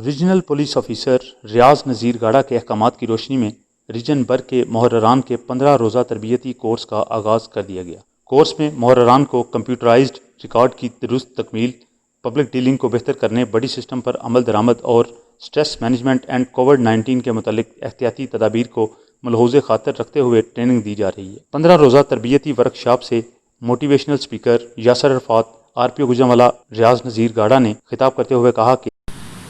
Regional police officer ریاض نذیر گاڑا کے احکامات کی روشنی میں ریجن بر کے محرران کے 15 روزہ تربیتی کورس کا آغاز کر دیا گیا۔ کورس میں محرران کو کمپیوٹرائزڈ ریکارڈ کی درست تکمیل، پبلک ڈیلنگ کو بہتر کرنے، بڑی سسٹم پر عمل درآمد اور سٹریس مینجمنٹ اینڈ کووڈ-19 کے متعلق احتیاطی تدابیر کو ملحوظ خاطر رکھتے ہوئے ٹریننگ دی جا رہی ہے۔ 15 روزہ تربیتی ورکشاپ سے motivational speaker Yasir Arafat, RPO Gujranwala Riaz Nazir Gara نے خطاب کرتے ہوئے کہا کہ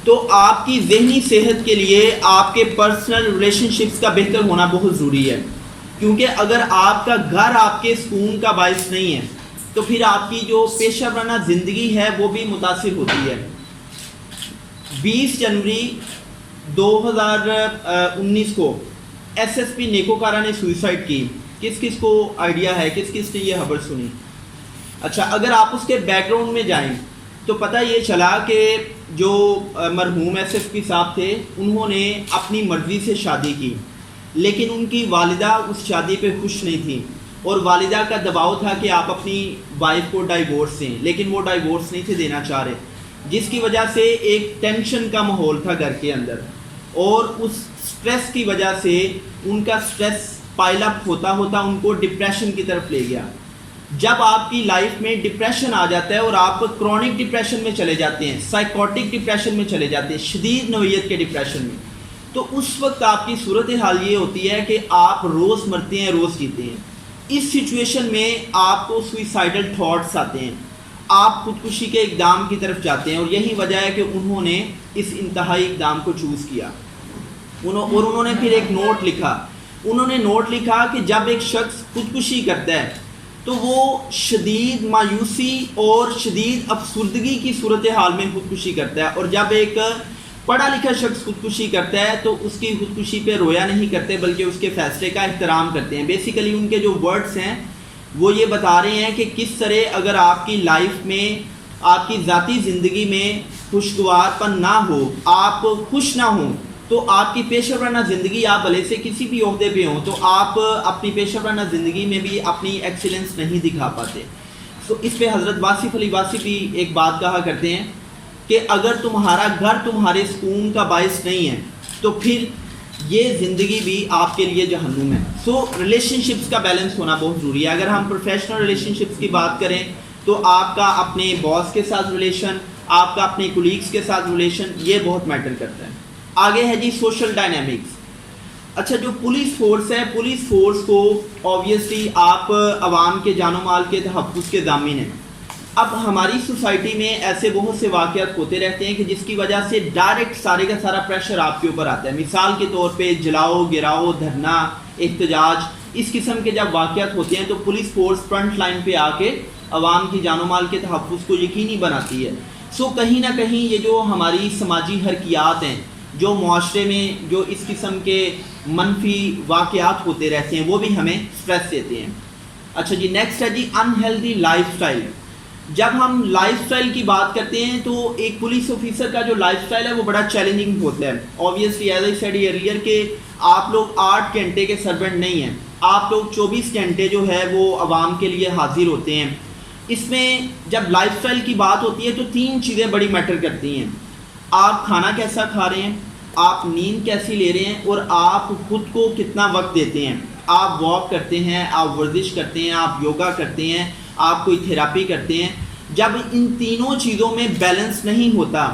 تو آپ کی ذہنی صحت کے لیے آپ کے پرسنل ریلیشن شپس کا بہتر ہونا بہت ضروری ہے، کیونکہ اگر آپ کا گھر آپ کے سکون کا باعث نہیں ہے تو پھر آپ کی جو پیشہ ورانہ زندگی ہے وہ بھی متاثر ہوتی ہے۔ 20 جنوری 2019 کو SSP نیکوکارا نے سوئسائڈ کی۔ کس کس کو آئیڈیا ہے، کس کس نے یہ خبر سنی؟ اچھا، اگر آپ اس کے بیک گراؤنڈ میں جائیں تو پتہ یہ چلا کہ جو مرحوم SSP صاحب تھے انہوں نے اپنی مرضی سے شادی کی، لیکن ان کی والدہ اس شادی پہ خوش نہیں تھی اور والدہ کا دباؤ تھا کہ آپ اپنی وائف کو ڈائیورس دیں، لیکن وہ ڈائیورس نہیں تھے دینا چاہ رہے، جس کی وجہ سے ایک ٹینشن کا ماحول تھا گھر کے اندر، اور اس سٹریس کی وجہ سے ان کا سٹریس پائل اپ ہوتا ہوتا ان کو ڈپریشن کی طرف لے گیا۔ جب آپ کی لائف میں ڈپریشن آ جاتا ہے اور آپ کرونک ڈپریشن میں چلے جاتے ہیں، سائیکوٹک ڈپریشن میں چلے جاتے ہیں، شدید نوعیت کے ڈپریشن میں، تو اس وقت آپ کی صورتحال یہ ہوتی ہے کہ آپ روز مرتے ہیں، روز جیتے ہیں۔ اس سچویشن میں آپ کو سوئسائڈل تھاٹس آتے ہیں، آپ خودکشی کے اقدام کی طرف جاتے ہیں، اور یہی وجہ ہے کہ انہوں نے اس انتہائی اقدام کو چوز کیا۔ اور انہوں نے پھر ایک نوٹ لکھا، انہوں نے نوٹ لکھا کہ جب ایک شخص خودکشی کرتا ہے تو وہ شدید مایوسی اور شدید افسردگی کی صورتحال میں خودکشی کرتا ہے، اور جب ایک پڑھا لکھا شخص خودکشی کرتا ہے تو اس کی خودکشی پہ رویا نہیں کرتے بلکہ اس کے فیصلے کا احترام کرتے ہیں۔ بیسیکلی ان کے جو ورڈز ہیں وہ یہ بتا رہے ہیں کہ کس طرح اگر آپ کی لائف میں، آپ کی ذاتی زندگی میں خوشگوار پن نہ ہو، آپ خوش نہ ہوں، تو آپ کی پیشہ ورانہ زندگی، آپ بھلے سے کسی بھی عہدے پہ ہوں، تو آپ اپنی پیشہ ورانہ زندگی میں بھی اپنی ایکسیلنس نہیں دکھا پاتے۔ تو اس پہ حضرت واصف علی واصفی ایک بات کہا کرتے ہیں کہ اگر تمہارا گھر تمہارے سکون کا باعث نہیں ہے تو پھر یہ زندگی بھی آپ کے لیے جہنم ہے۔ سو ریلیشن شپس کا بیلنس ہونا بہت ضروری ہے۔ اگر ہم پروفیشنل ریلیشن شپس کی بات کریں تو آپ کا اپنے باس کے ساتھ ریلیشن، آپ کا اپنے کولیگس کے ساتھ ریلیشن، یہ بہت میٹر کرتا ہے۔ آگے ہے جی سوشل ڈائنامکس۔ اچھا، جو پولیس فورس ہے، پولیس فورس کو آبویسلی آپ عوام کے جان و مال کے تحفظ کے ضامن ہیں۔ اب ہماری سوسائٹی میں ایسے بہت سے واقعات ہوتے رہتے ہیں کہ جس کی وجہ سے ڈائریکٹ سارے کا سارا پریشر آپ کے اوپر آتا ہے۔ مثال کے طور پہ جلاؤ، گراؤ، دھرنا، احتجاج، اس قسم کے جب واقعات ہوتے ہیں تو پولیس فورس فرنٹ لائن پہ آ کے عوام کی جان و مال کے تحفظ کو یقینی بناتی ہے۔ سو کہیں نہ کہیں یہ جو ہماری سماجی حرکیات ہیں، جو معاشرے میں جو اس قسم کے منفی واقعات ہوتے رہتے ہیں، وہ بھی ہمیں سٹریس دیتے ہیں۔ اچھا جی، نیکسٹ ہے جی انہیلدی لائف سٹائل۔ جب ہم لائف سٹائل کی بات کرتے ہیں تو ایک پولیس آفیسر کا جو لائف سٹائل ہے وہ بڑا چیلنجنگ ہوتا ہے۔ Obviously as I said earlier کہ آپ لوگ 8 گھنٹے کے سرونٹ نہیں ہیں، آپ لوگ 24 گھنٹے جو ہے وہ عوام کے لیے حاضر ہوتے ہیں۔ اس میں جب لائف سٹائل کی بات ہوتی ہے تو 3 چیزیں بڑی میٹر کرتی ہیں۔ آپ کھانا کیسا کھا رہے ہیں، آپ نیند کیسی لے رہے ہیں، اور آپ خود کو کتنا وقت دیتے ہیں۔ آپ واک کرتے ہیں، آپ ورزش کرتے ہیں، آپ یوگا کرتے ہیں، آپ کوئی تھیراپی کرتے ہیں۔ جب ان تینوں چیزوں میں بیلنس نہیں ہوتا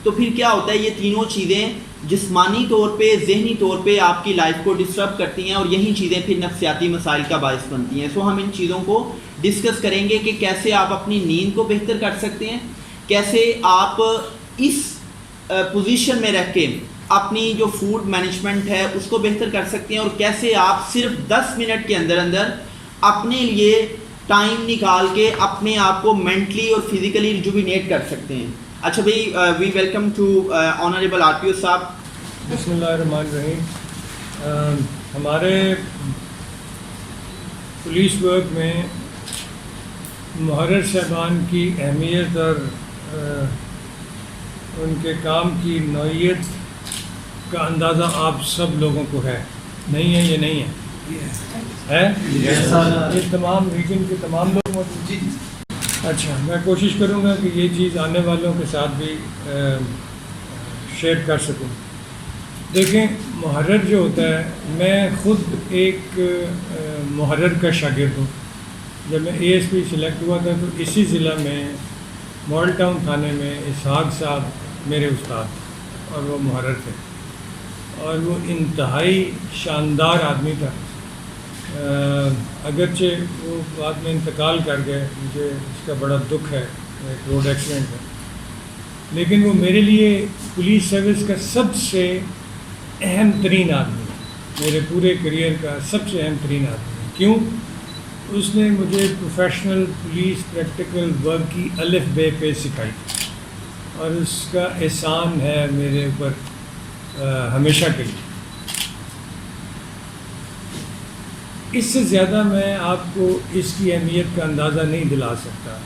تو پھر کیا ہوتا ہے، یہ تینوں چیزیں جسمانی طور پہ، ذہنی طور پہ آپ کی لائف کو ڈسٹرب کرتی ہیں، اور یہی چیزیں پھر نفسیاتی مسائل کا باعث بنتی ہیں۔ سو ہم ان چیزوں کو ڈسکس کریں گے کہ کیسے آپ اپنی نیند کو بہتر کر سکتے ہیں، کیسے آپ اس پوزیشن میں رہ کے اپنی جو فوڈ مینجمنٹ ہے اس کو بہتر کر سکتے ہیں، اور کیسے آپ صرف 10 منٹ کے اندر اندر اپنے لیے ٹائم نکال کے اپنے آپ کو مینٹلی اور فزیکلی ریجوینیٹ کر سکتے ہیں۔ اچھا بھائی، we welcome to honourable RPO صاحب۔ بسم اللہ الرحمن الرحیم۔ ہمارے پولیس ورک میں محرر صاحبان کی اہمیت اور ان کے کام کی نوعیت کا اندازہ آپ سب لوگوں کو ہے، نہیں ہے؟ یہ نہیں ہے، یہ تمام ریجن کے تمام لوگ موجود ہیں۔ اچھا، میں کوشش کروں گا کہ یہ چیز آنے والوں کے ساتھ بھی شیئر کر سکوں. دیکھیں محرر جو ہوتا ہے، میں خود ایک محرر کا شاگرد ہوں. جب میں اے ایس پی سلیکٹ ہوا تھا تو اسی ضلع میں ماڈل ٹاؤن تھانے میں اسحاق صاحب میرے استاد تھے اور وہ محرر تھے، اور وہ انتہائی شاندار آدمی تھا. اگرچہ وہ بعد میں انتقال کر گئے، مجھے اس کا بڑا دکھ ہے، ایک روڈ ایکسیڈنٹ ہے، لیکن وہ میرے لیے پولیس سروس کا سب سے اہم ترین آدمی ہے، میرے پورے کریئر کا سب سے اہم ترین آدمی ہے. کیوں؟ اس نے مجھے پروفیشنل پولیس پریکٹیکل ورک کی الف بے پہ سکھائی تھی، اور اس کا احسان ہے میرے اوپر ہمیشہ کے لیے. اس سے زیادہ میں آپ کو اس کی اہمیت کا اندازہ نہیں دلا سکتا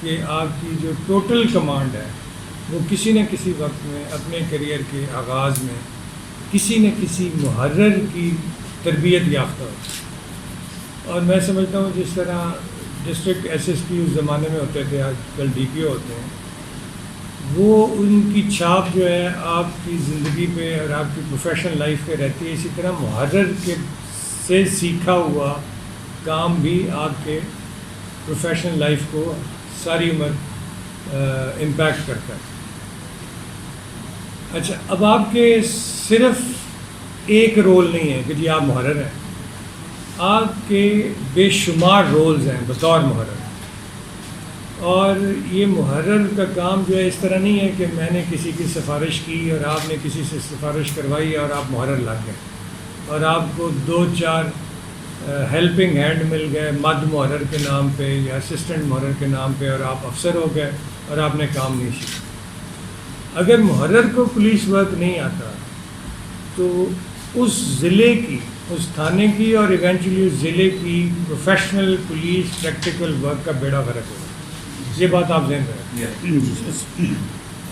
کہ آپ کی جو ٹوٹل کمانڈ ہے وہ کسی نہ کسی وقت میں اپنے کریئر کے آغاز میں کسی نہ کسی محرر کی تربیت یافتہ ہو. اور میں سمجھتا ہوں جس طرح ڈسٹرکٹ ایس ایس پی اس زمانے میں ہوتے تھے، آج کل ڈی پی او ہوتے ہیں، وہ ان کی چھاپ جو ہے آپ کی زندگی پہ اور آپ کی پروفیشنل لائف پہ رہتی ہے. اسی طرح محرر کے سے سیکھا ہوا کام بھی آپ کے پروفیشنل لائف کو ساری عمر امپیکٹ کرتا ہے. اچھا، اب آپ کے صرف ایک رول نہیں ہے کہ جی آپ محرر ہیں، آپ کے بے شمار رولز ہیں بطور محرر. اور یہ محرر کا کام جو ہے اس طرح نہیں ہے کہ میں نے کسی کی سفارش کی اور آپ نے کسی سے سفارش کروائی اور آپ محرر لگ گئے اور آپ کو 2-4 ہیلپنگ ہینڈ مل گئے مد محرر کے نام پہ یا اسسٹنٹ محرر کے نام پہ اور آپ افسر ہو گئے اور آپ نے کام نہیں سیکھا. اگر محرر کو پولیس ورک نہیں آتا تو اس ضلع کی، اس تھانے کی اور ایونچولی اس ضلع کی پروفیشنل پولیس پریکٹیکل ورک کا بیڑا غرق ہوگا. یہ بات آپ ذہن رکھیں.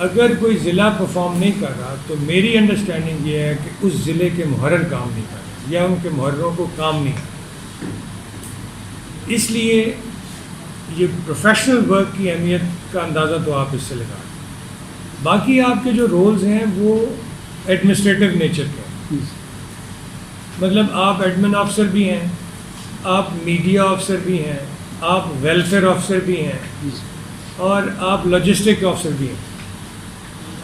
اگر کوئی ضلع پرفارم نہیں کر رہا تو میری انڈرسٹینڈنگ یہ ہے کہ اس ضلع کے محرر کام نہیں کر رہے یا ان کے محرروں کو کام نہیں کرتا. اس لیے یہ پروفیشنل ورک کی اہمیت کا اندازہ تو آپ اس سے لگا. باقی آپ کے جو رولز ہیں وہ ایڈمنسٹریٹو نیچر کے ہیں. مطلب آپ ایڈمن آفیسر بھی ہیں، آپ میڈیا آفیسر بھی ہیں، آپ ویلفیئر آفیسر بھی ہیں اور آپ لاجسٹک آفیسر بھی ہیں.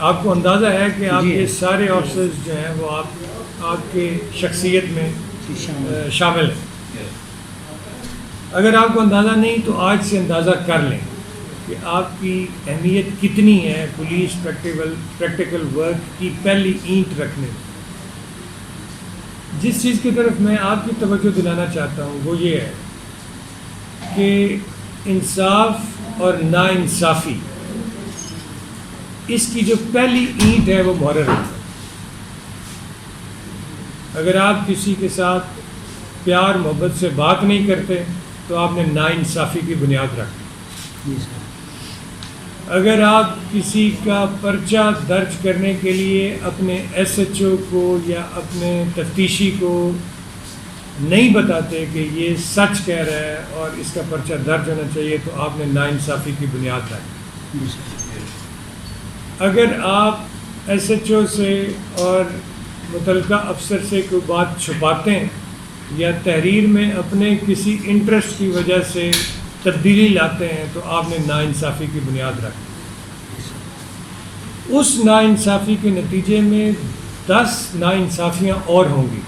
آپ کو اندازہ ہے کہ آپ یہ سارے آفیسرز جو ہیں وہ آپ کے شخصیت میں شامل ہیں. اگر آپ کو اندازہ نہیں تو آج سے اندازہ کر لیں کہ آپ کی اہمیت کتنی ہے پولیس پریکٹیکل ورک کی پہلی اینٹ رکھنے میں. جس چیز کی طرف میں آپ کی توجہ دلانا چاہتا ہوں وہ یہ ہے کہ انصاف اور ناانصافی، اس کی جو پہلی اینٹ ہے وہ محرر ہے. اگر آپ کسی کے ساتھ پیار محبت سے بات نہیں کرتے تو آپ نے ناانصافی کی بنیاد رکھی. اگر آپ کسی کا پرچہ درج کرنے کے لیے اپنے ایس ایچ او کو یا اپنے تفتیشی کو نہیں بتاتے کہ یہ سچ کہہ رہا ہے اور اس کا پرچہ درج ہونا چاہیے تو آپ نے ناانصافی کی بنیاد رکھی. اگر آپ ایس ایچ او سے اور متعلقہ افسر سے کوئی بات چھپاتے ہیں یا تحریر میں اپنے کسی انٹرسٹ کی وجہ سے تبدیلی لاتے ہیں تو آپ نے ناانصافی کی بنیاد رکھی. اس ناانصافی کے نتیجے میں 10 ناانصافیاں اور ہوں گی.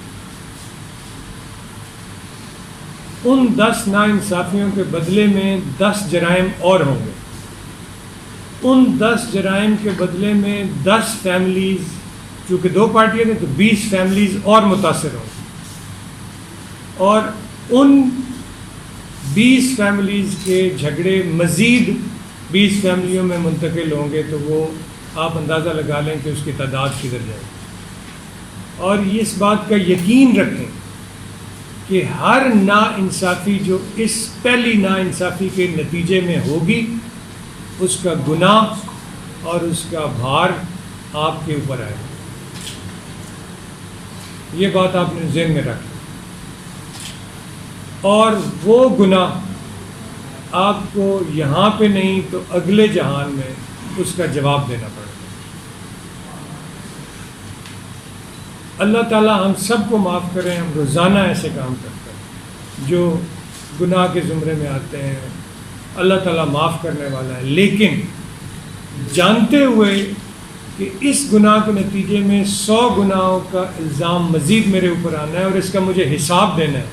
ان 10 ناانصافیوں کے بدلے میں 10 جرائم اور ہوں گے. ان 10 جرائم کے بدلے میں 10 فیملیز، چونکہ 2 پارٹیاں تھیں تو 20 فیملیز اور متاثر ہوں گی. اور ان 20 فیملیز کے جھگڑے مزید 20 فیملیوں میں منتقل ہوں گے تو وہ آپ اندازہ لگا لیں کہ اس کی تعداد کدھر جائے گی. اور اس بات کا یقین رکھیں کہ ہر ناانصافی جو اس پہلی ناانصافی کے نتیجے میں ہوگی اس کا گناہ اور اس کا بھار آپ کے اوپر آئے گا. یہ بات آپ نے ذہن میں رکھیں. اور وہ گناہ آپ کو یہاں پہ نہیں تو اگلے جہان میں اس کا جواب دینا پڑے گا. اللہ تعالیٰ ہم سب کو معاف کریں. ہم روزانہ ایسے کام کرتے ہیں جو گناہ کے زمرے میں آتے ہیں. اللہ تعالیٰ معاف کرنے والا ہے، لیکن جانتے ہوئے کہ اس گناہ کے نتیجے میں 100 گناہوں کا الزام مزید میرے اوپر آنا ہے اور اس کا مجھے حساب دینا ہے.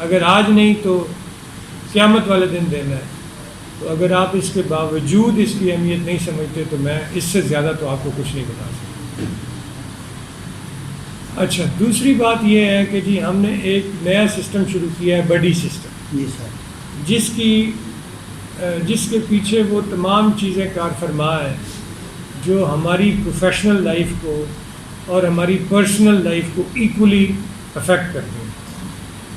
اگر آج نہیں تو قیامت والے دن دینا ہے. تو اگر آپ اس کے باوجود اس کی اہمیت نہیں سمجھتے تو میں اس سے زیادہ تو آپ کو کچھ نہیں بتا سکتا. اچھا، دوسری بات یہ ہے کہ جی ہم نے ایک نیا سسٹم شروع کیا ہے، بڈی سسٹم، جی سر. جس کے پیچھے وہ تمام چیزیں کار فرما ہے جو ہماری پروفیشنل لائف کو اور ہماری پرسنل لائف کو ایکولی افیکٹ کرتی ہیں.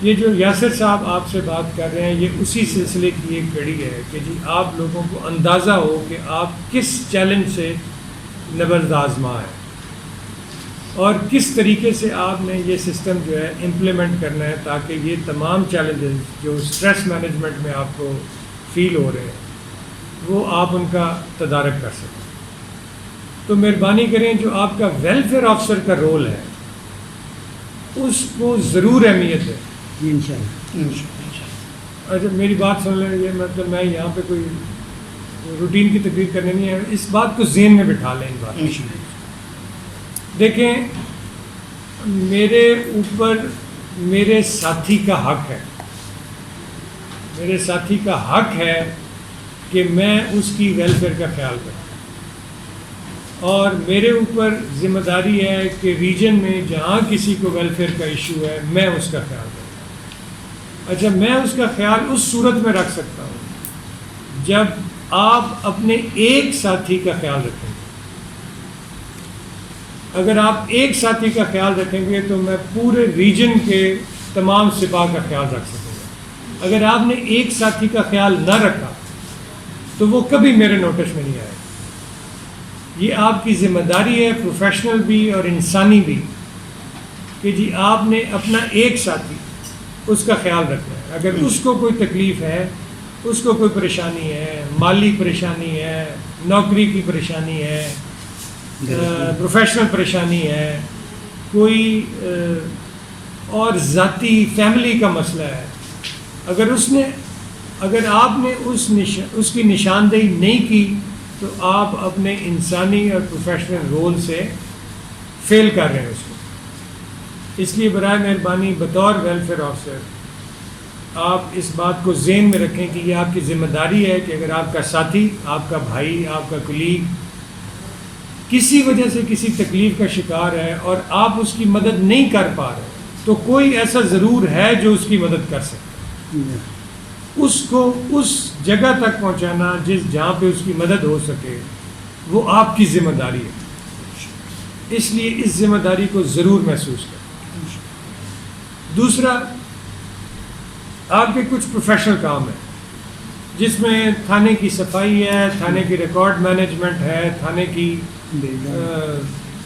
یہ جو یاسر صاحب آپ سے بات کر رہے ہیں یہ اسی سلسلے کی ایک کڑی ہے کہ جی آپ لوگوں کو اندازہ ہو کہ آپ کس چیلنج سے نبرد آزما ہے اور کس طریقے سے آپ نے یہ سسٹم جو ہے امپلیمنٹ کرنا ہے تاکہ یہ تمام چیلنجز جو اسٹریس مینجمنٹ میں آپ کو فیل ہو رہے ہیں وہ آپ ان کا تدارک کر سکیں. تو مہربانی کریں جو آپ کا ویلفیئر آفیسر کا رول ہے اس کو ضرور اہمیت ہے. جی انشاءاللہ. اچھا میری بات سن لیں، یہ مطلب میں یہاں پہ کوئی روٹین کی تقریر کرنے نہیں ہے، اس بات کو ذہن میں بٹھا لیں. اس بات دیکھیں، میرے اوپر میرے ساتھی کا حق ہے، میرے ساتھی کا حق ہے کہ میں اس کی ویلفیئر کا خیال کروں، اور میرے اوپر ذمہ داری ہے کہ ریجن میں جہاں کسی کو ویلفیئر کا ایشو ہے میں اس کا خیال کروں. اچھا، میں اس کا خیال اس صورت میں رکھ سکتا ہوں جب آپ اپنے ایک ساتھی کا خیال رکھیں گے. اگر آپ ایک ساتھی کا خیال رکھیں گے تو میں پورے ریجن کے تمام سپاہ کا خیال رکھ سکوں گا. اگر آپ نے ایک ساتھی کا خیال نہ رکھا تو وہ کبھی میرے نوٹس میں نہیں آئے. یہ آپ کی ذمہ داری ہے، پروفیشنل بھی اور انسانی بھی، کہ جی آپ نے اپنا ایک ساتھی اس کا خیال رکھنا ہے. اگر اس کو کوئی تکلیف ہے، اس کو کوئی پریشانی ہے، مالی پریشانی ہے، نوکری کی پریشانی ہے، پروفیشنل پریشانی ہے، کوئی اور ذاتی فیملی کا مسئلہ ہے، اگر آپ نے اس کی نشاندہی نہیں کی تو آپ اپنے انسانی اور پروفیشنل رول سے فیل کر رہے ہیں اس کو. اس لیے برائے مہربانی بطور ویلفیئر آفیسر آپ اس بات کو ذہن میں رکھیں کہ یہ آپ کی ذمہ داری ہے کہ اگر آپ کا ساتھی، آپ کا بھائی، آپ کا کلیگ کسی وجہ سے کسی تکلیف کا شکار ہے اور آپ اس کی مدد نہیں کر پا رہے تو کوئی ایسا ضرور ہے جو اس کی مدد کر سکتا ہے. اس کو اس جگہ تک پہنچانا جہاں پہ اس کی مدد ہو سکے وہ آپ کی ذمہ داری ہے. اس لیے اس ذمہ داری کو ضرور محسوس کریں. دوسرا، آپ کے کچھ پروفیشنل کام ہیں جس میں تھانے کی صفائی ہے، تھانے کی ریکارڈ مینجمنٹ ہے، تھانے کی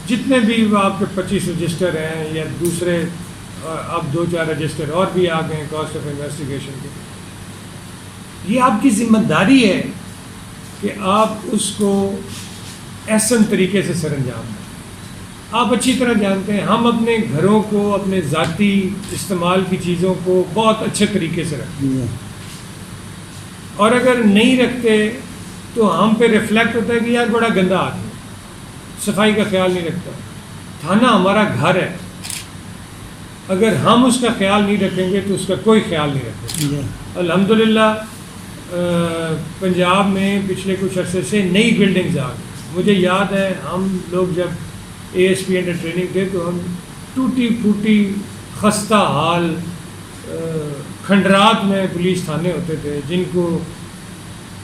جتنے بھی آپ کے 25 رجسٹر ہیں یا دوسرے اب 2-4 رجسٹر اور بھی آ گئے ہیں کاسٹ آف انویسٹیگیشن کے. یہ آپ کی ذمہ داری ہے کہ آپ اس کو احسن طریقے سے سر انجام دیں. آپ اچھی طرح جانتے ہیں ہم اپنے گھروں کو، اپنے ذاتی استعمال کی چیزوں کو بہت اچھے طریقے سے رکھتے ہیں، اور اگر نہیں رکھتے تو ہم پہ ریفلیکٹ ہوتا ہے کہ یار بڑا گندا آدمی، صفائی کا خیال نہیں رکھتا. تھانہ ہمارا گھر ہے، اگر ہم اس کا خیال نہیں رکھیں گے تو اس کا کوئی خیال نہیں رکھے گا. الحمدللہ پنجاب میں پچھلے کچھ عرصے سے نئی بلڈنگز آ گئی. مجھے یاد ہے ہم لوگ جب A S P under training تھے تو ہم ٹوٹی پھوٹی خستہ حال کھنڈرات میں پولیس تھانے ہوتے تھے جن کو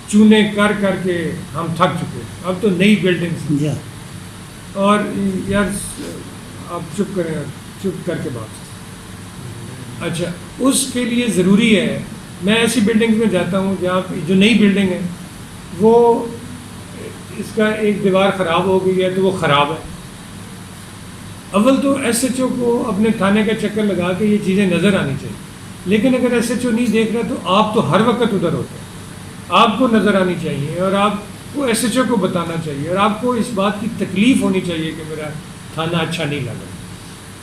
چونے کر کر کے ہم تھک چکے. اب تو نئی بلڈنگز اور یار آپ چپ کریں، چپ کر کے بات. اچھا، اس کے لیے ضروری ہے میں ایسی بلڈنگز میں جاتا ہوں جہاں جو نئی بلڈنگ ہے وہ اس کا ایک دیوار خراب ہو گئی ہے تو وہ خراب ہے. اول تو ایس ایچ او کو اپنے تھانے کا چکر لگا کے یہ چیزیں نظر آنی چاہیے، لیکن اگر ایس ایچ او نہیں دیکھ رہا تو آپ تو ہر وقت ادھر ہوتے ہیں. آپ کو نظر آنی چاہیے اور آپ کو ایس ایچ او کو بتانا چاہیے اور آپ کو اس بات کی تکلیف ہونی چاہیے کہ میرا تھانہ اچھا نہیں لگ رہا.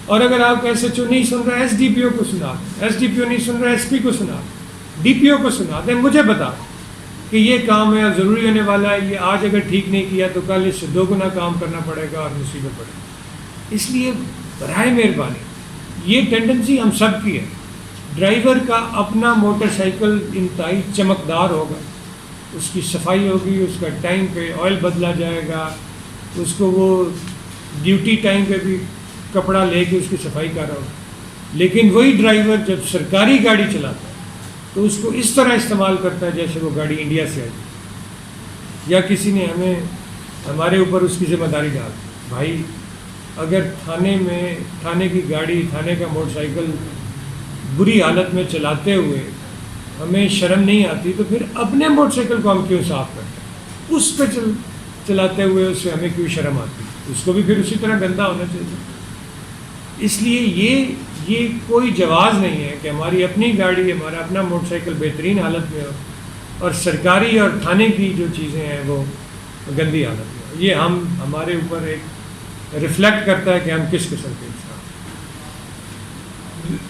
اور اگر آپ کا ایس ایچ او نہیں سن رہا ایس ڈی پی او کو سنا دیں, ایس ڈی پی او نہیں سن رہا ایس پی کو سنا دیں, ڈی پی او کو سنا دیں, مجھے بتا کہ یہ کام ہے اور ضروری ہونے والا ہے, یہ آج اگر ٹھیک نہیں کیا تو کل اس سے 2 گنا کام کرنا پڑے گا اور مصیبت پڑے گی. اس لیے برائے مہربانی یہ ٹینڈنسی ہم سب کی ہے. ڈرائیور کا اپنا موٹر سائیکل انتہائی چمکدار ہوگا, اس کی صفائی ہوگی, اس کا ٹائم پہ آئل بدلا جائے گا, اس کو وہ ڈیوٹی ٹائم پہ بھی کپڑا لے کے اس کی صفائی کر رہا ہوگا. لیکن وہی ڈرائیور جب سرکاری گاڑی چلاتا ہے تو اس کو اس طرح استعمال کرتا ہے جیسے وہ گاڑی انڈیا سے آئی, یا کسی نے ہمارے اوپر اس کی ذمہ داری ڈال. بھائی اگر تھانے کی گاڑی, تھانے کا موٹر سائیکل بری حالت میں چلاتے ہوئے ہمیں شرم نہیں آتی تو پھر اپنے موٹر سائیکل کو ہم کیوں صاف کرتے ہیں؟ اس پہ چلاتے ہوئے اس سے ہمیں کیوں شرم آتی؟ اس کو بھی پھر اسی طرح گندا ہونا چاہیے. اس لیے یہ کوئی جواز نہیں ہے کہ ہماری اپنی گاڑی, ہمارا اپنا موٹر سائیکل بہترین حالت میں ہو اور سرکاری اور تھانے کی جو چیزیں ہیں وہ گندی حالت میں ہو. یہ ہمارے اوپر ایک ریفلیکٹ کرتا ہے کہ ہم کس قسم کے انسان.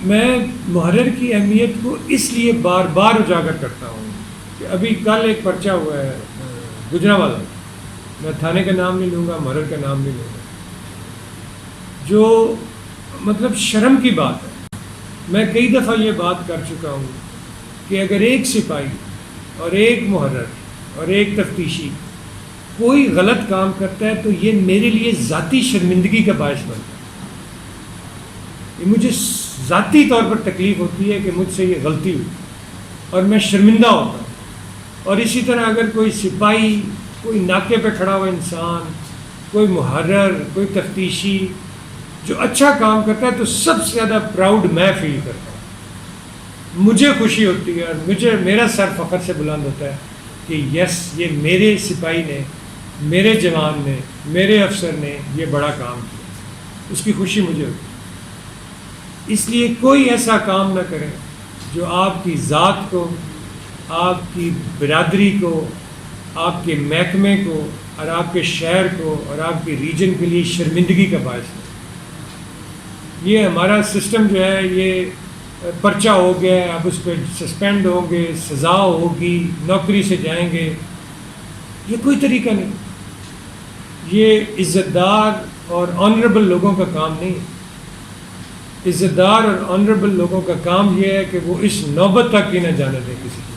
میں محرر کی اہمیت کو اس لیے بار بار اجاگر کرتا ہوں کہ ابھی کل ایک پرچہ ہوا ہے گجرانوالہ, میں تھانے کا نام نہیں لوں گا, محرر کا نام نہیں لوں گا, جو مطلب شرم کی بات ہے. میں کئی دفعہ یہ بات کر چکا ہوں کہ اگر ایک سپاہی اور ایک محرر اور ایک تفتیشی کوئی غلط کام کرتا ہے تو یہ میرے لیے ذاتی شرمندگی کا باعث بنتا ہے. یہ مجھے ذاتی طور پر تکلیف ہوتی ہے کہ مجھ سے یہ غلطی ہوئی اور میں شرمندہ ہوتا ہوں. اور اسی طرح اگر کوئی سپاہی, کوئی ناکے پہ کھڑا ہوا انسان, کوئی محرر, کوئی تفتیشی جو اچھا کام کرتا ہے تو سب سے زیادہ پراؤڈ میں فیل کرتا ہوں. مجھے خوشی ہوتی ہے اور میرا سر فخر سے بلند ہوتا ہے کہ یس, یہ میرے سپاہی نے, میرے جوان نے, میرے افسر نے یہ بڑا کام کیا. اس کی خوشی مجھے ہوتی ہے. اس لیے کوئی ایسا کام نہ کرے جو آپ کی ذات کو, آپ کی برادری کو, آپ کے محکمے کو اور آپ کے شہر کو اور آپ کے ریجن کے لیے شرمندگی کا باعث ہے. یہ ہمارا سسٹم جو ہے یہ پرچہ ہو گیا ہے, اب اس پہ سسپینڈ ہوں گے, سزا ہوگی, نوکری سے جائیں گے, یہ کوئی طریقہ نہیں. یہ عزت دار اور آنریبل لوگوں کا کام نہیں. عزت دار اور آنریبل لوگوں کا کام یہ ہے کہ وہ اس نوبت تک ہی نہ جانے دیں کسی کو.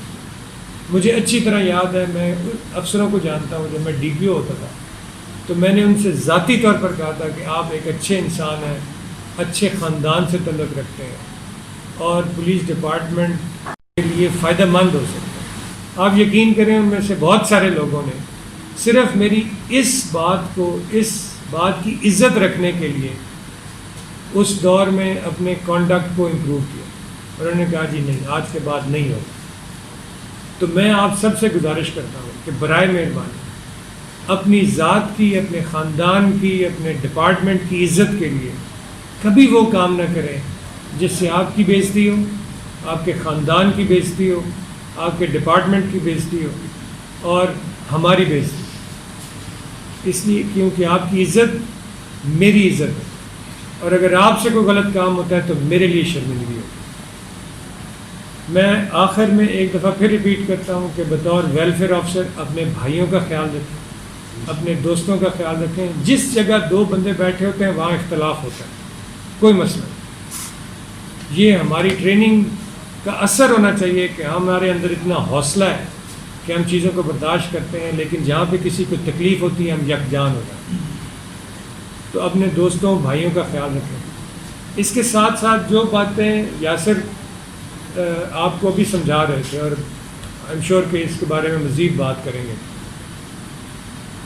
مجھے اچھی طرح یاد ہے, میں افسروں کو جانتا ہوں, جب میں ڈی پی او ہوتا تھا تو میں نے ان سے ذاتی طور پر کہا تھا کہ آپ ایک اچھے انسان ہیں, اچھے خاندان سے تعلق رکھتے ہیں اور پولیس ڈپارٹمنٹ کے لیے فائدہ مند ہو سکتے ہیں. آپ یقین کریں ان میں سے بہت سارے لوگوں نے صرف میری اس بات کی عزت رکھنے کے لیے اس دور میں اپنے کانڈکٹ کو امپروو کیا. انہوں نے کہا جی نہیں, آج کے بعد نہیں ہوگا. تو میں آپ سب سے گزارش کرتا ہوں کہ برائے مہربانی اپنی ذات کی, اپنے خاندان کی, اپنے ڈپارٹمنٹ کی عزت کے لیے کبھی وہ کام نہ کریں جس سے آپ کی بےعزتی ہو, آپ کے خاندان کی بےعزتی ہو, آپ کے ڈپارٹمنٹ کی بےعزتی ہو اور ہماری بےعزتی. اس لیے کیونکہ آپ کی عزت میری عزت ہے, اور اگر آپ سے کوئی غلط کام ہوتا ہے تو میرے لیے شرمندگی ہوتی ہے. میں آخر میں ایک دفعہ پھر ریپیٹ کرتا ہوں کہ بطور ویلفیئر آفیسر اپنے بھائیوں کا خیال رکھیں, اپنے دوستوں کا خیال رکھیں. جس جگہ 2 بندے بیٹھے ہوتے ہیں وہاں اختلاف ہوتا ہے, کوئی مسئلہ نہیں. یہ ہماری ٹریننگ کا اثر ہونا چاہیے کہ ہمارے اندر اتنا حوصلہ ہے کہ ہم چیزوں کو برداشت کرتے ہیں, لیکن جہاں پہ کسی کو تکلیف ہوتی ہے ہم یکجان ہو جاتے ہیں. تو اپنے دوستوں بھائیوں کا خیال رکھیں. اس کے ساتھ ساتھ جو باتیں یاسر آپ کو بھی سمجھا رہے تھے اور آئی ایم شیور کہ اس کے بارے میں مزید بات کریں گے.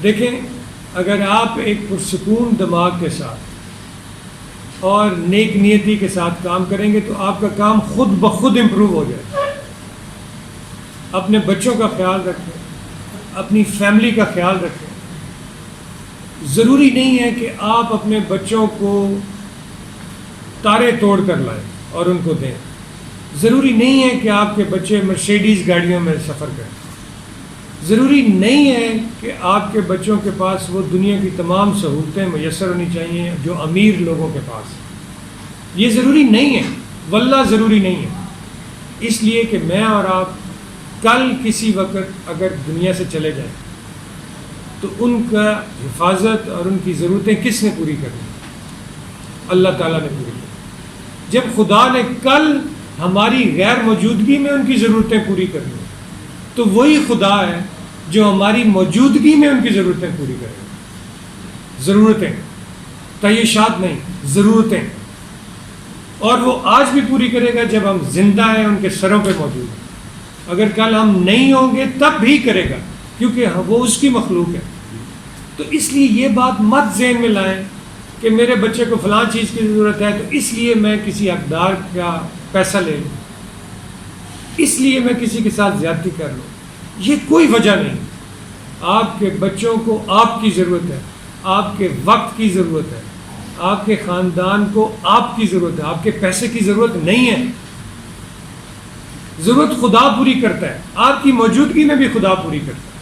دیکھیں, اگر آپ ایک پرسکون دماغ کے ساتھ اور نیک نیتی کے ساتھ کام کریں گے تو آپ کا کام خود بخود امپروو ہو جائے. اپنے بچوں کا خیال رکھیں, اپنی فیملی کا خیال رکھیں. ضروری نہیں ہے کہ آپ اپنے بچوں کو تارے توڑ کر لائیں اور ان کو دیں. ضروری نہیں ہے کہ آپ کے بچے مرسیڈیز گاڑیوں میں سفر کریں. ضروری نہیں ہے کہ آپ کے بچوں کے پاس وہ دنیا کی تمام سہولتیں میسر ہونی چاہیے جو امیر لوگوں کے پاس. یہ ضروری نہیں ہے، واللہ ضروری نہیں ہے، اس لیے کہ میں اور آپ کل کسی وقت اگر دنیا سے چلے جائیں تو ان کا حفاظت اور ان کی ضرورتیں کس نے پوری کرنی؟ اللہ تعالیٰ نے پوری کرنی۔ جب خدا نے کل ہماری غیر موجودگی میں ان کی ضرورتیں پوری کرنی تو وہی خدا ہے جو ہماری موجودگی میں ان کی ضرورتیں پوری کرے گا۔ ضرورتیں، تعیشات نہیں، ضرورتیں، اور وہ آج بھی پوری کرے گا جب ہم زندہ ہیں، ان کے سروں پہ موجود ہیں۔ اگر کل ہم نہیں ہوں گے تب بھی کرے گا، کیونکہ وہ اس کی مخلوق ہے۔ تو اس لیے یہ بات مت ذہن میں لائیں کہ میرے بچے کو فلاں چیز کی ضرورت ہے تو اس لیے میں کسی حقدار کا پیسہ لے لوں، اس لیے میں کسی کے ساتھ زیادتی کر لوں۔ یہ کوئی وجہ نہیں۔ آپ کے بچوں کو آپ کی ضرورت ہے، آپ کے وقت کی ضرورت ہے، آپ کے خاندان کو آپ کی ضرورت ہے، آپ کے پیسے کی ضرورت نہیں ہے۔ ضرورت خدا پوری کرتا ہے، آپ کی موجودگی میں بھی خدا پوری کرتا ہے۔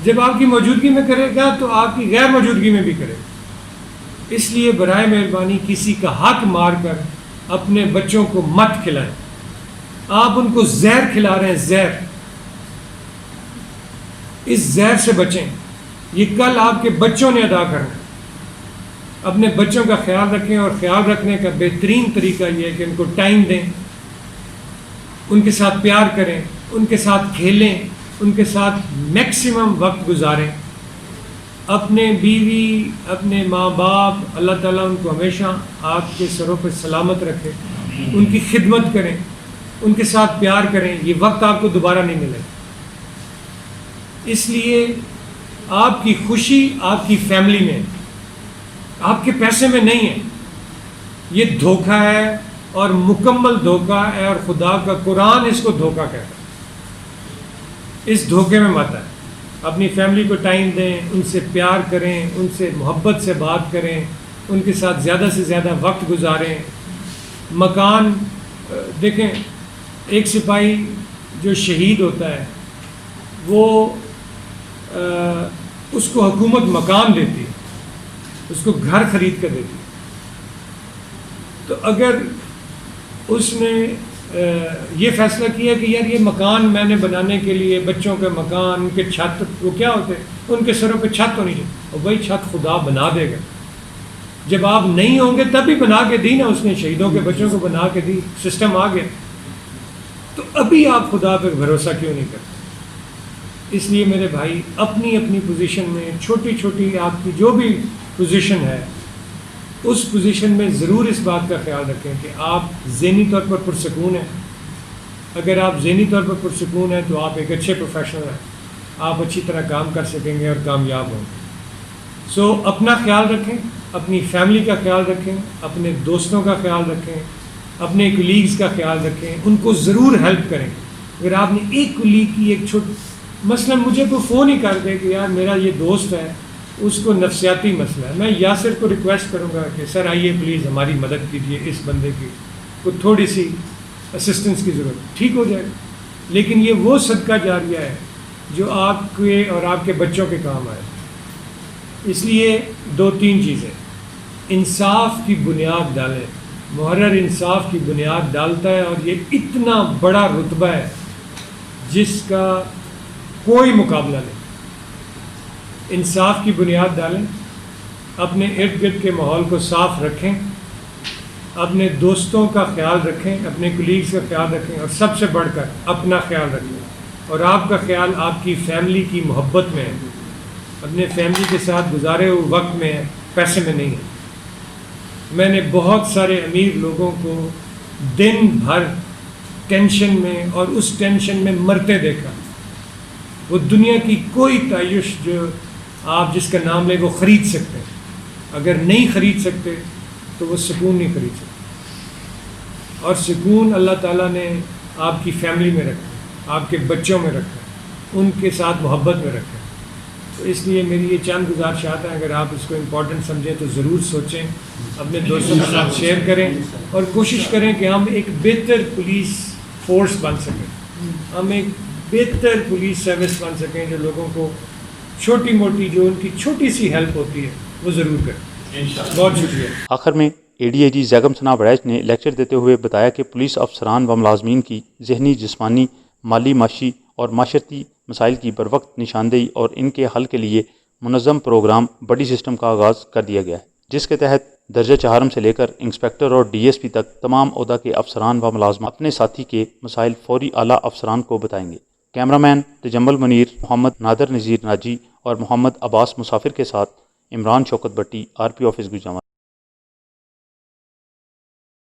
جب آپ کی موجودگی میں کرے گا تو آپ کی غیر موجودگی میں بھی کرے گا۔ اس لیے برائے مہربانی کسی کا حق مار کر اپنے بچوں کو مت کھلائیں۔ آپ ان کو زہر کھلا رہے ہیں، زہر۔ اس زہر سے بچیں، یہ کل آپ کے بچوں نے ادا کرنا ہے۔ اپنے بچوں کا خیال رکھیں، اور خیال رکھنے کا بہترین طریقہ یہ ہے کہ ان کو ٹائم دیں، ان کے ساتھ پیار کریں، ان کے ساتھ کھیلیں، ان کے ساتھ میکسیمم وقت گزاریں۔ اپنے بیوی، اپنے ماں باپ، اللہ تعالیٰ ان کو ہمیشہ آپ کے سروں پہ سلامت رکھے، ان کی خدمت کریں، ان کے ساتھ پیار کریں۔ یہ وقت آپ کو دوبارہ نہیں ملے گا۔ اس لیے آپ کی خوشی آپ کی فیملی میں، آپ کے پیسے میں نہیں ہے۔ یہ دھوکہ ہے، اور مکمل دھوکہ ہے، اور خدا کا قرآن اس کو دھوکہ کہتا ہے۔ اس دھوکے میں مت آئیں۔ اپنی فیملی کو ٹائم دیں، ان سے پیار کریں، ان سے محبت سے بات کریں، ان کے ساتھ زیادہ سے زیادہ وقت گزاریں۔ مکان دیکھیں، ایک سپاہی جو شہید ہوتا ہے وہ اس کو حکومت مکان دیتی ہے، اس کو گھر خرید کر دیتی ہے۔ تو اگر اس نے یہ فیصلہ کیا کہ یار یہ مکان میں نے بنانے کے لیے، بچوں کے مکان، ان کے چھت، وہ کیا ہوتے ہیں، ان کے سروں پہ چھت ہونی چاہیے، اور وہی چھت خدا بنا دے گا۔ جب آپ نہیں ہوں گے تب بھی بنا کے دی نا اس نے، شہیدوں کے بچوں کو بنا کے دی، سسٹم آ گیا۔ تو ابھی آپ خدا پہ بھروسہ کیوں نہیں کرتے؟ اس لیے میرے بھائی، اپنی اپنی پوزیشن میں، چھوٹی چھوٹی آپ کی جو بھی پوزیشن ہے، اس پوزیشن میں ضرور اس بات کا خیال رکھیں کہ آپ ذہنی طور پر پرسکون ہیں۔ اگر آپ ذہنی طور پر پرسکون ہیں تو آپ ایک اچھے پروفیشنل ہیں، آپ اچھی طرح کام کر سکیں گے اور کامیاب ہوں گے۔ سو اپنا خیال رکھیں، اپنی فیملی کا خیال رکھیں، اپنے دوستوں کا خیال رکھیں، اپنے کولیگز کا خیال رکھیں، ان کو ضرور ہیلپ کریں۔ اگر آپ نے ایک کولیگ کی ایک مثلا مجھے کوئی فون ہی کر دے کہ یار میرا یہ دوست ہے، اس کو نفسیاتی مسئلہ ہے، میں یاسر کو ریکویسٹ کروں گا کہ سر آئیے پلیز ہماری مدد کیجیے، اس بندے کی کو تھوڑی سی اسسٹنس کی ضرورت، ٹھیک ہو جائے گا۔ لیکن یہ وہ صدقہ جاریہ ہے جو آپ کے اور آپ کے بچوں کے کام آئے۔ اس لیے 2-3 چیزیں، انصاف کی بنیاد ڈالیں۔ محرر انصاف کی بنیاد ڈالتا ہے، اور یہ اتنا بڑا رتبہ ہے جس کا کوئی مقابلہ نہیں۔ انصاف کی بنیاد ڈالیں، اپنے ارد گرد کے ماحول کو صاف رکھیں، اپنے دوستوں کا خیال رکھیں، اپنے کولیگز کا خیال رکھیں، اور سب سے بڑھ کر اپنا خیال رکھیں۔ اور آپ کا خیال آپ کی فیملی کی محبت میں ہے، اپنے فیملی کے ساتھ گزارے ہوئے وقت میں ہے، پیسے میں نہیں ہے۔ میں نے بہت سارے امیر لوگوں کو دن بھر ٹینشن میں اور اس ٹینشن میں مرتے دیکھا۔ وہ دنیا کی کوئی تعیش جو آپ جس کا نام لیں وہ خرید سکتے ہیں، اگر نہیں خرید سکتے تو وہ سکون نہیں خرید سکتے۔ اور سکون اللہ تعالیٰ نے آپ کی فیملی میں رکھا، آپ کے بچوں میں رکھا، ان کے ساتھ محبت میں رکھا۔ تو اس لیے میری یہ چند گزارشات ہیں، اگر آپ اس کو امپورٹنٹ سمجھیں تو ضرور سوچیں، اپنے دوستوں کے ساتھ شیئر کریں، اور کوشش کریں کہ ہم ایک بہتر پولیس فورس بن سکیں، ہم ایک بہتر پولیس سروس بن سکیں جو لوگوں کو چھوٹی موٹی جو ان کی چھوٹی سی ہیلپ ہوتی ہے وہ ضرور کریں۔ بہت شکریہ۔ آخر میں ADIG زیگم ثنا بڑیچ نے لیکچر دیتے ہوئے بتایا کہ پولیس افسران و ملازمین کی ذہنی، جسمانی، مالی، معاشی اور معاشرتی مسائل کی بروقت نشاندہی اور ان کے حل کے لیے منظم پروگرام بڈی سسٹم کا آغاز کر دیا گیا ہے، جس کے تحت درجہ چہارم سے لے کر انسپیکٹر اور DSP تک تمام عہدہ کے افسران و ملازمین اپنے ساتھی کے مسائل فوری اعلیٰ افسران کو بتائیں گے۔ کیمرامین تجمل منیر، محمد نادر نذیر ناجی اور محمد عباس مسافر کے ساتھ عمران شوکت بٹی، RP آفس گجرانوالہ۔